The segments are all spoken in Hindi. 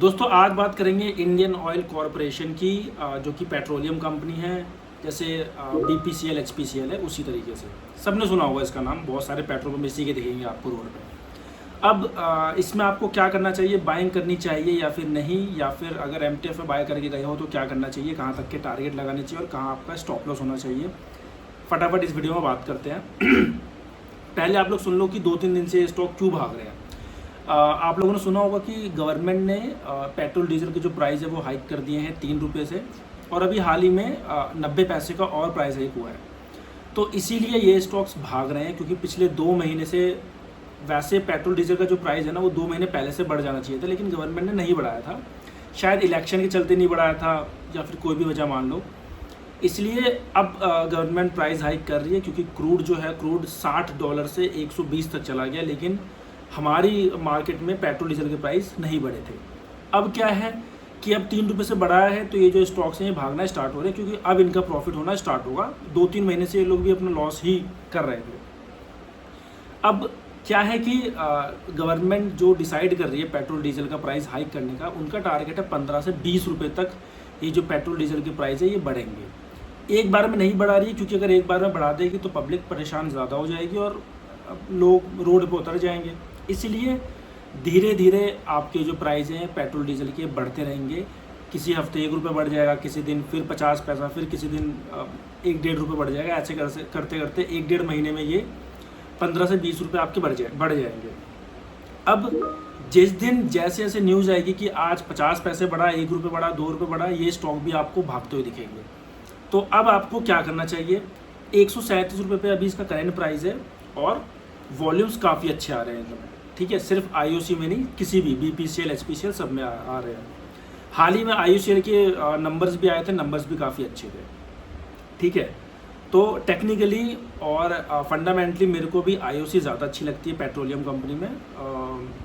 दोस्तों आज बात करेंगे इंडियन ऑयल कॉरपोरेशन की, जो कि पेट्रोलियम कंपनी है। जैसे BPCL HPCL है, उसी तरीके से सबने सुना होगा इसका नाम। बहुत सारे पेट्रोल पंप इसी के दिखेंगे आपको रोड पे। अब इसमें आपको क्या करना चाहिए, बाइंग करनी चाहिए या फिर नहीं, या फिर अगर MTF में बाय करके गए हो तो क्या करना चाहिए, कहाँ तक के टारगेट लगाने चाहिए और कहाँ आपका स्टॉप लॉस होना चाहिए, फटाफट इस वीडियो में बात करते हैं। पहले आप लोग सुन लो कि 2-3 दिन से स्टॉक क्यों भाग रहे हैं। आप लोगों ने सुना होगा कि गवर्नमेंट ने पेट्रोल डीजल के जो प्राइस है वो हाइक कर दिए हैं 3 रुपये से, और अभी हाल ही में 90 पैसे का और प्राइस हाइक हुआ है। तो इसीलिए ये स्टॉक्स भाग रहे हैं, क्योंकि पिछले 2 महीने से वैसे पेट्रोल डीजल का जो प्राइस है ना वो 2 महीने पहले से बढ़ जाना चाहिए था, लेकिन गवर्नमेंट ने नहीं बढ़ाया था। शायद इलेक्शन के चलते नहीं बढ़ाया था या फिर कोई भी वजह मान लो। इसलिए अब गवर्नमेंट प्राइस हाइक कर रही है, क्योंकि क्रूड जो है, क्रूड $60 से 120 तक चला गया, लेकिन हमारी मार्केट में पेट्रोल डीजल के प्राइस नहीं बढ़े थे। अब क्या है कि अब 3 रुपये से बढ़ाया है, तो ये जो स्टॉक्स हैं ये भागना स्टार्ट हो रहे हैं, क्योंकि अब इनका प्रॉफिट होना स्टार्ट होगा। 2-3 महीने से ये लोग भी अपना लॉस ही कर रहे थे। अब क्या है कि गवर्नमेंट जो डिसाइड कर रही है पेट्रोल डीजल का प्राइस हाइक करने का, उनका टारगेट है 15 से 20 रुपये तक ये जो पेट्रोल डीजल के प्राइस है ये बढ़ेंगे। एक बार में नहीं बढ़ा रही है, क्योंकि अगर एक बार में बढ़ा देगी तो पब्लिक परेशान ज़्यादा हो जाएगी और लोग रोड पर उतर जाएंगे। इसलिए धीरे धीरे आपके जो प्राइस हैं पेट्रोल डीजल के बढ़ते रहेंगे। किसी हफ्ते 1 रुपये बढ़ जाएगा, किसी दिन फिर 50 पैसा, फिर किसी दिन 1-1.5 रुपये बढ़ जाएगा। ऐसे करते करते 1-1.5 महीने में ये 15 से 20 रुपये आपके बढ़ जाएंगे। अब जिस दिन जैसे जैसे न्यूज़ आएगी कि आज 50 पैसे बढ़ा, 1 रुपये बढ़ा, 2 रुपये बढ़ा, ये स्टॉक भी आपको भागते हुए दिखेंगे। तो अब आपको क्या करना चाहिए, 137 रुपये पे अभी इसका करेंट प्राइस है और वॉल्यूम्स काफ़ी अच्छे आ रहे हैं इसमें। ठीक है, सिर्फ IOC में नहीं, किसी भी BPCL HPCL सब में आ रहे हैं। हाल ही में IOCL के नंबर्स भी आए थे, नंबर्स भी काफ़ी अच्छे थे। ठीक है, तो टेक्निकली और फंडामेंटली मेरे को भी IOC ज़्यादा अच्छी लगती है पेट्रोलियम कंपनी में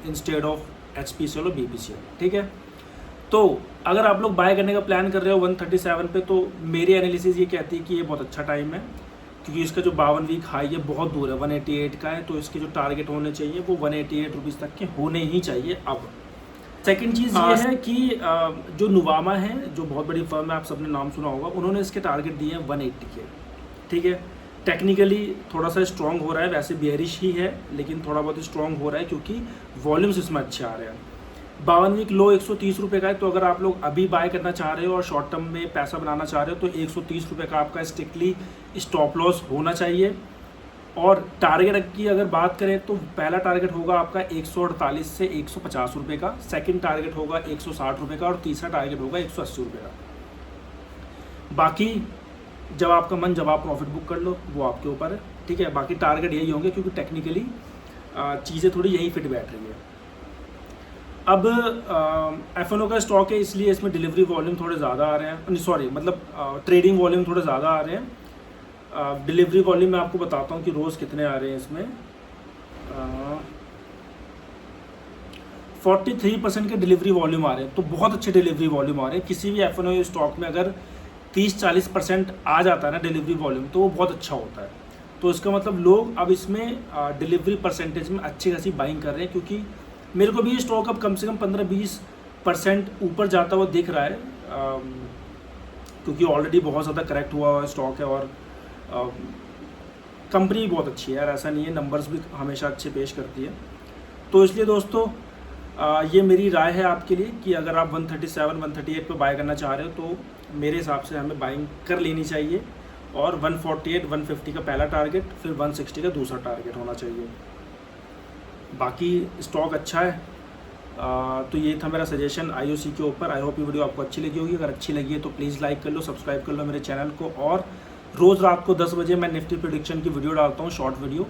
इंस्टेड ऑफ HPCL और BPCL। ठीक है, तो अगर आप लोग बाय करने का प्लान कर रहे हो 137 पे, तो मेरी एनालिसिस ये कहती है कि ये बहुत अच्छा टाइम है, क्योंकि इसका जो 52 वीक हाई है बहुत दूर है, 188 का है। तो इसके जो टारगेट होने चाहिए वो 188 रुपीज़ तक के होने ही चाहिए। अब सेकंड चीज़ ये है कि जो नुवामा है, जो बहुत बड़ी फर्म है, आप सबने नाम सुना होगा, उन्होंने इसके टारगेट दिए हैं 180 के। ठीक है, टेक्निकली थोड़ा सा स्ट्रॉन्ग हो रहा है, वैसे बेयरिश ही है लेकिन थोड़ा बहुत स्ट्रॉन्ग हो रहा है, क्योंकि वॉल्यूम्स इसमें अच्छे आ रहे हैं। 52 वीक लो 130 रुपये का है, तो अगर आप लोग अभी बाय करना चाह रहे हो और शॉर्ट टर्म में पैसा बनाना चाह रहे हो तो 130 रुपये का आपका स्ट्रिक्टली स्टॉप लॉस होना चाहिए। और टारगेट की अगर बात करें तो पहला टारगेट होगा आपका 148 से 150 रुपये का, सेकंड टारगेट होगा 160 रुपये का और तीसरा टारगेट होगा 180 रुपये का। बाकी जब आपका मन, जब आप प्रॉफिट बुक कर लो, वो आपके ऊपर है। ठीक है, बाकी टारगेट यही होंगे, क्योंकि टेक्निकली चीज़ें थोड़ी यही फिट बैठ रही है। अब F&O का स्टॉक है, इसलिए इसमें डिलीवरी वॉल्यूम थोड़े ज़्यादा आ रहे हैं, सॉरी मतलब ट्रेडिंग वॉल्यूम थोड़े ज़्यादा आ रहे हैं। डिलीवरी वॉल्यूम मैं आपको बताता हूँ कि रोज़ कितने आ रहे हैं इसमें। 43% के डिलीवरी वॉल्यूम आ रहे हैं, तो बहुत अच्छे डिलीवरी वॉल्यूम आ रहे हैं। किसी भी F&O स्टॉक में अगर 30-40% आ जाता है ना डिलीवरी वॉल्यूम, तो वो बहुत अच्छा होता है। तो इसका मतलब लोग अब इसमें डिलीवरी परसेंटेज में अच्छी खासी बाइंग कर रहे हैं, क्योंकि मेरे को भी ये स्टॉक अब कम से कम 15-20% ऊपर जाता हुआ दिख रहा है, क्योंकि ऑलरेडी बहुत ज़्यादा करेक्ट हुआ स्टॉक है और कंपनी बहुत अच्छी है यार, ऐसा नहीं है, नंबर्स भी हमेशा अच्छे पेश करती है। तो इसलिए दोस्तों ये मेरी राय है आपके लिए कि अगर आप 137-138 पे बाय करना चाह रहे हो तो मेरे हिसाब से हमें बाइंग कर लेनी चाहिए, और 148-150 का पहला टारगेट, फिर 160 का दूसरा टारगेट होना चाहिए। बाकी स्टॉक अच्छा है। तो ये था मेरा सजेशन IOC के ऊपर। आई होप ये वीडियो आपको अच्छी लगी होगी। अगर अच्छी लगी है तो प्लीज़ लाइक कर लो, सब्सक्राइब कर लो मेरे चैनल को, और रोज़ रात को 10 बजे मैं निफ्टी प्रेडिक्शन की वीडियो डालता हूँ, शॉर्ट वीडियो,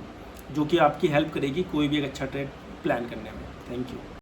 जो कि आपकी हेल्प करेगी कोई भी एक अच्छा ट्रेड प्लान करने में। Thank you.